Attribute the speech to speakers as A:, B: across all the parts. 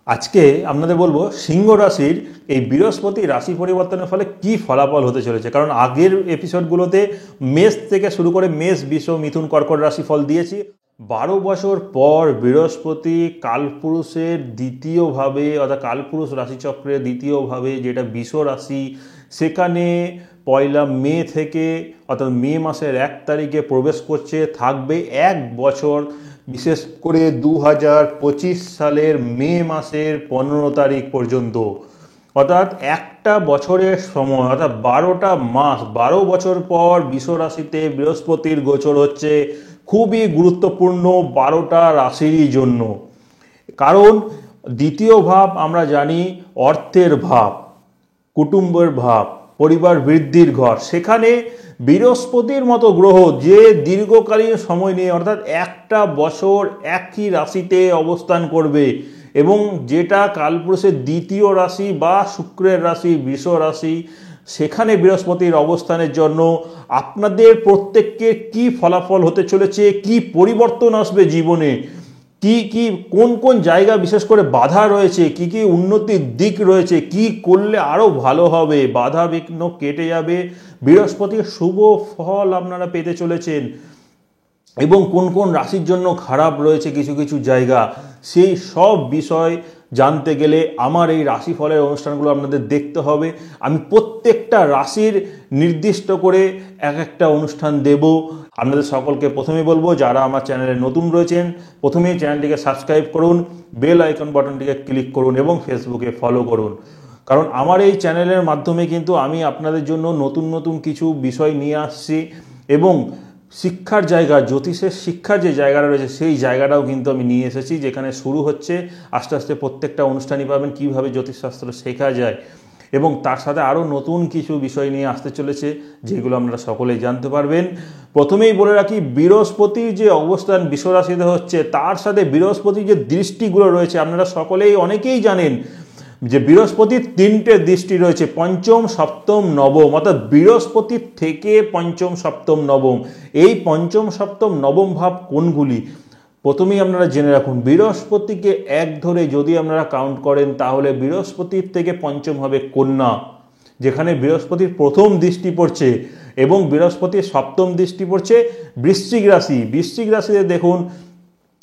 A: আজকে আপনাদের বলবো সিংহ রাশির এই বৃহস্পতি রাশি পরিবর্তনের ফলে কি ফলাফল হতে চলেছে। কারণ আগের এপিসোডগুলোতে মেষ থেকে শুরু করে মেষ, বৃষ, মিথুন, কর্কট রাশি ফল দিয়েছি। 12 বছর পর বৃহস্পতি কালপুরুষের দ্বিতীয়ভাবে অর্থাৎ কালপুরুষ রাশিচক্রের দ্বিতীয়ভাবে যেটা বৃষ রাশি, সেখানে 1 মে থেকে অর্থাৎ মে মাসের 1 তারিখে প্রবেশ করছে, থাকবে 1 বছর, বিশেষ করে 2025 সালের মে মাসের 15 তারিখ পর্যন্ত। অর্থাৎ একটা বছরের সময়, অর্থাৎ 12টা মাস, 12 বছর পর বৃষ রাশিতে বৃহস্পতির গোচর হচ্ছে। খুবই গুরুত্বপূর্ণ 12টা রাশির জন্য। কারণ দ্বিতীয় ভাব আমরা জানি অর্থের ভাব, কুটুম্বের ভাব, পরিবার বৃদ্ধির ঘর। সেখানে বৃহস্পতির মতো গ্রহ যে দীর্ঘকালীন সময় নিয়ে অর্থাৎ একটা বছর একই রাশিতে অবস্থান করবে এবং যেটা কালপুরুষের দ্বিতীয় রাশি বা শুক্রের রাশি বৃষ রাশি, সেখানে বৃহস্পতির অবস্থানের জন্য আপনাদের প্রত্যেককে কি ফলাফল হতে চলেছে, কি পরিবর্তন আসবে জীবনে, কি কোন কোন জায়গা বিশেষ করে বাধা রয়েছে, কি উন্নতির দিক রয়েছে, কি করলে আরো ভালো হবে, বাধা বিঘ্ন কেটে যাবে, বৃহস্পতির শুভ ফল আপনারা পেতে চলেছেন। এবং কোন কোন রাশির জন্য খারাপ রয়েছে কিছু কিছু জায়গা, সেই সব বিষয় জানতে গেলে আমার এই রাশিফলের অনুষ্ঠানগুলো আপনাদের দেখতে হবে। আমি প্রত্যেকটা রাশির নির্দিষ্ট করে এক একটা অনুষ্ঠান দেব। আপনাদের সকলকে প্রথমেই বলবো, যারা আমার চ্যানেলে নতুন রয়েছেন প্রথমেই চ্যানেলটিকে সাবস্ক্রাইব করুন, বেল আইকন বাটনটিকে ক্লিক করুন এবং ফেসবুকে ফলো করুন। কারণ আমার এই চ্যানেলের মাধ্যমে কিন্তু আমি আপনাদের জন্য নতুন নতুন কিছু বিষয় নিয়ে আসছি এবং শিক্ষার জায়গা, জ্যোতিষের শিক্ষার যে জায়গাটা রয়েছে সেই জায়গাটাও কিন্তু আমি নিয়ে এসেছি, যেখানে শুরু হচ্ছে আস্তে আস্তে প্রত্যেকটা অনুষ্ঠানই পাবেন কীভাবে জ্যোতিষশাস্ত্র শেখা যায়। এবং তার সাথে আরও নতুন কিছু বিষয় নিয়ে আসতে চলেছে, যেগুলো আপনারা সকলেই জানতে পারবেন। প্রথমেই বলে রাখি, বৃহস্পতির যে অবস্থান বৃষ রাশিতে হচ্ছে, তার সাথে বৃহস্পতির যে দৃষ্টিগুলো রয়েছে আপনারা সকলেই অনেকেই জানেন যে বৃহস্পতির 3টে দৃষ্টি রয়েছে, পঞ্চম, সপ্তম, নবম। অর্থাৎ বৃহস্পতির থেকে পঞ্চম, সপ্তম, নবম, এই পঞ্চম, সপ্তম, নবম ভাব কোনগুলি প্রথমেই আপনারা জেনে রাখুন। বৃহস্পতিকে 1 ধরে যদি আপনারা কাউন্ট করেন তাহলে বৃহস্পতির থেকে পঞ্চম হবে কন্যা, যেখানে বৃহস্পতির প্রথম দৃষ্টি পড়ছে, এবং বৃহস্পতির সপ্তম দৃষ্টি পড়ছে বৃশ্চিক রাশি। বৃশ্চিক রাশিতে দেখুন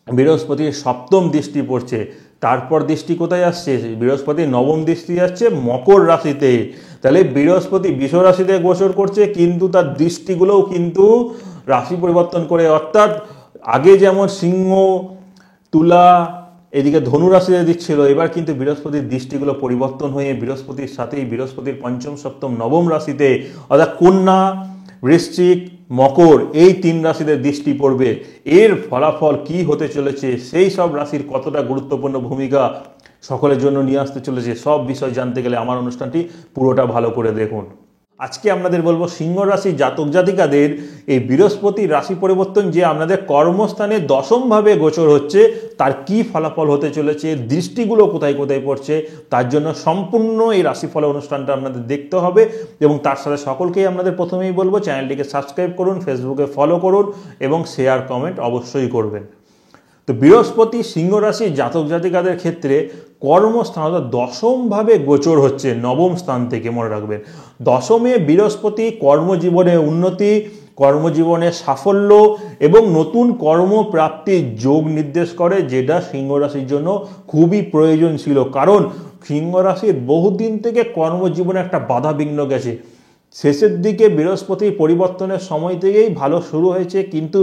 A: বৃহস্পতির সপ্তম দৃষ্টি পড়ছে। তারপর দৃষ্টি কোথায় আসছে? বৃহস্পতির নবম দৃষ্টি যাচ্ছে মকর রাশিতে। তাহলে বৃহস্পতি বৃষ রাশিতে গোচর করছে, কিন্তু তার দৃষ্টিগুলোও কিন্তু রাশি পরিবর্তন করে। অর্থাৎ আগে যেমন সিংহ, তুলা, এদিকে ধনু রাশিতে দিচ্ছিল, এবার কিন্তু বৃহস্পতির দৃষ্টিগুলো পরিবর্তন হয়ে বৃহস্পতির সাথেই বৃহস্পতির পঞ্চম, সপ্তম, নবম রাশিতে অর্থাৎ কন্যা, বৃশ্চিক, মকর, এই 3 রাশিতে দৃষ্টি পড়বে। এর ফলাফল কি হতে চলেছে, সেই সব রাশির কতটা গুরুত্বপূর্ণ ভূমিকা সকলের জন্য নিয়ে আসতে চলেছে, সব বিষয় জানতে গেলে আমার অনুষ্ঠানটি পুরোটা ভালো করে দেখুন। আজকে আপনাদের বলবো সিংহ রাশি জাতক জাতিকাদের এই বৃহস্পতি রাশি পরিবর্তন যে আপনাদের কর্মস্থানে 10মভাবে গোচর হচ্ছে, তার কি ফলাফল হতে চলেছে, দৃষ্টিগুলো কোথায় কোথায় পড়ছে, তার জন্য সম্পূর্ণ এই রাশিফল অনুষ্ঠানটা আপনাদের দেখতে হবে। এবং তার সাথে সকলকেই আপনাদের প্রথমেই বলবো, চ্যানেলটিকে সাবস্ক্রাইব করুন, ফেসবুকে ফলো করুন এবং শেয়ার কমেন্ট অবশ্যই করবেন। তো বৃহস্পতি সিংহ রাশি জাতক জাতিকাদের ক্ষেত্রে কর্মস্থান অর্থাৎ 10মভাবে গোচর হচ্ছে, নবম স্থান থেকে, মনে রাখবেন। 10মে বৃহস্পতি কর্মজীবনে উন্নতি, কর্মজীবনে সাফল্য এবং নতুন কর্মপ্রাপ্তির যোগ নির্দেশ করে, যেটা সিংহ রাশির জন্য খুবই প্রয়োজন ছিল। কারণ সিংহ রাশির বহুদিন থেকে কর্মজীবনে একটা বাধা বিঘ্ন গেছে। শেষের দিকে বৃহস্পতি পরিবর্তনের সময় থেকেই ভালো শুরু হয়েছে, কিন্তু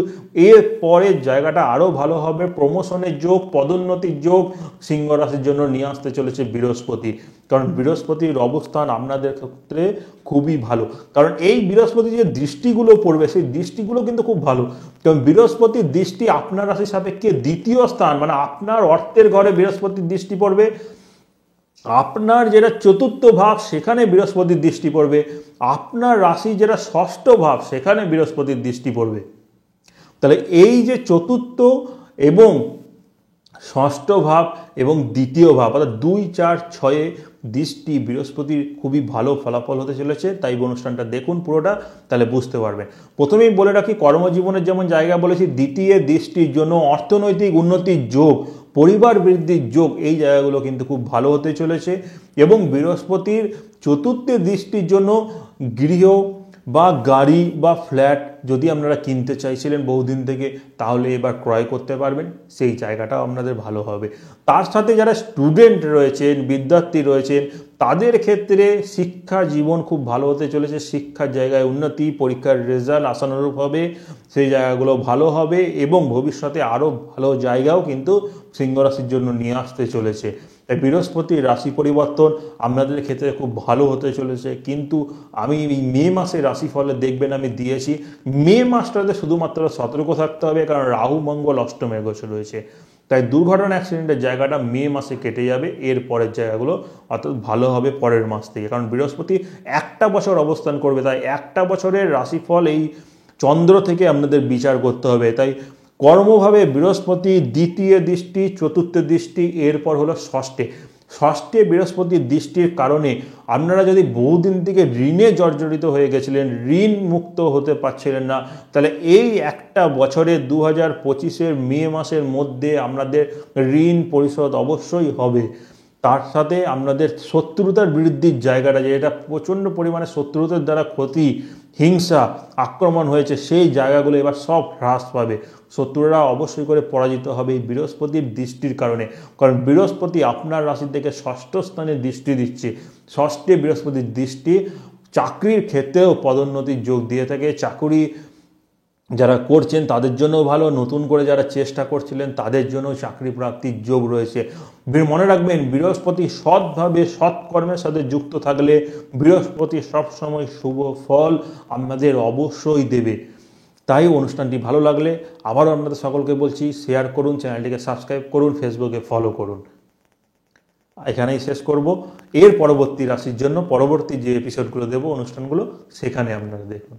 A: এর পরের জায়গাটা আরও ভালো হবে। প্রমোশনের যোগ, পদোন্নতির যোগ সিংহ রাশির জন্য নিয়ে আসতে চলেছে বৃহস্পতি। কারণ বৃহস্পতির অবস্থান আপনাদের ক্ষেত্রে খুবই ভালো, কারণ এই বৃহস্পতি যে দৃষ্টিগুলো পড়বে সেই দৃষ্টিগুলো কিন্তু খুব ভালো। কারণ বৃহস্পতির দৃষ্টি আপনার রাশির সাপেক্ষে দ্বিতীয় স্থান, মানে আপনার অর্থের ঘরে বৃহস্পতির দৃষ্টি পড়বে। আপনার যেটা চতুর্থ ভাব সেখানে বৃহস্পতির দৃষ্টি পড়বে, আপনার রাশি যেটা ষষ্ঠ ভাব সেখানে বৃহস্পতির দৃষ্টি পড়বে। তাহলে এই যে চতুর্থ এবং ষষ্ঠ ভাব এবং দ্বিতীয় ভাব অর্থাৎ 2, 4, 6 দৃষ্টি বৃহস্পতির খুবই ভালো ফলাফল হতে চলেছে। তাই অনুষ্ঠানটা দেখুন পুরোটা, তাহলে বুঝতে পারবেন। প্রথমেই বলে রাখি, কর্মজীবনের যেমন জায়গা বলেছি, দ্বিতীয় দৃষ্টির জন্য অর্থনৈতিক উন্নতির যোগ, পরিবার বৃদ্ধির যোগ, এই জায়গাগুলো কিন্তু খুব ভালো হতে চলেছে। এবং বৃহস্পতির চতুর্থের দৃষ্টির জন্য গৃহ বা গাড়ি বা ফ্ল্যাট যদি আপনারা কিনতে চাইছিলেন বহুদিন থেকে, তাহলে এবার ক্রয় করতে পারবেন, সেই জায়গাটাও আপনাদের ভালো হবে। তার সাথে যারা স্টুডেন্ট রয়েছেন, বিদ্যার্থী রয়েছেন, তাদের ক্ষেত্রে শিক্ষা জীবন খুব ভালো হতে চলেছে। শিক্ষার জায়গায় উন্নতি, পরীক্ষার রেজাল্ট আশানুরূপ হবে, সেই জায়গাগুলো ভালো হবে এবং ভবিষ্যতে আরও ভালো জায়গাও কিন্তু সিংহ রাশির জন্য নিয়ে আসতে চলেছে। তাই বৃহস্পতির রাশি পরিবর্তন আপনাদের ক্ষেত্রে খুব ভালো হতে চলেছে। কিন্তু আমি এই মে মাসের রাশিফলে দেখবেন আমি দিয়েছি, মে মাসটাতে শুধুমাত্র সতর্ক থাকতে হবে, কারণ রাহু মঙ্গল অষ্টমে গোচর রয়েছে। তাই দুর্ঘটনা অ্যাক্সিডেন্টের জায়গাটা মে মাসে কেটে যাবে, এর পরের জায়গাগুলো অর্থাৎ ভালো হবে পরের মাস থেকে। কারণ বৃহস্পতি একটা বছর অবস্থান করবে, তাই একটা বছরের রাশিফল এই চন্দ্র থেকে আপনাদের বিচার করতে হবে। তাই কর্মভাবে বৃহস্পতি দ্বিতীয় দৃষ্টি, চতুর্থ দৃষ্টি, এরপর হলো ষষ্ঠে বৃহস্পতির দৃষ্টির কারণে আপনারা যদি বহুদিন থেকে ঋণে জর্জরিত হয়ে গেছিলেন, ঋণ মুক্ত হতে পারছিলেন না, তাহলে এই একটা বছরে 2025-এর মে মাসের মধ্যে আপনাদের ঋণ পরিশোধ অবশ্যই হবে। তার সাথে আপনাদের শত্রুতার বৃদ্ধির জায়গাটা, যেটা প্রচণ্ড পরিমাণে শত্রুতার দ্বারা ক্ষতি, হিংসা, আক্রমণ হয়েছে, সেই জায়গাগুলো এবার সব হ্রাস পাবে। শত্রুরা অবশ্যই করে পরাজিত হবে এই বৃহস্পতির দৃষ্টির কারণে। কারণ বৃহস্পতি আপনার রাশি থেকে ষষ্ঠ স্থানে দৃষ্টি দিচ্ছে। ষষ্ঠে বৃহস্পতির দৃষ্টি চাকরির ক্ষেত্রেও পদোন্নতির যোগ দিয়ে থাকে। চাকরি যারা করছেন তাদের জন্য ভালো, নতুন করে যারা চেষ্টা করছিলেন তাদের জন্য চাকরি প্রাপ্তির যোগ রয়েছে। মনে রাখবেন, বৃহস্পতি সৎভাবে সৎকর্মের সাথে যুক্ত থাকলে বৃহস্পতি সবসময় শুভ ফল আপনাদের অবশ্যই দেবে। তাই অনুষ্ঠানটি ভালো লাগলে আবারও আপনাদের সকলকে বলছি, শেয়ার করুন, চ্যানেলটিকে সাবস্ক্রাইব করুন, ফেসবুকে ফলো করুন। এখানেই শেষ করব। এর পরবর্তী রাশির জন্য পরবর্তী যে এপিসোডগুলো দেবো, অনুষ্ঠানগুলো, সেখানে আপনারা দেখুন।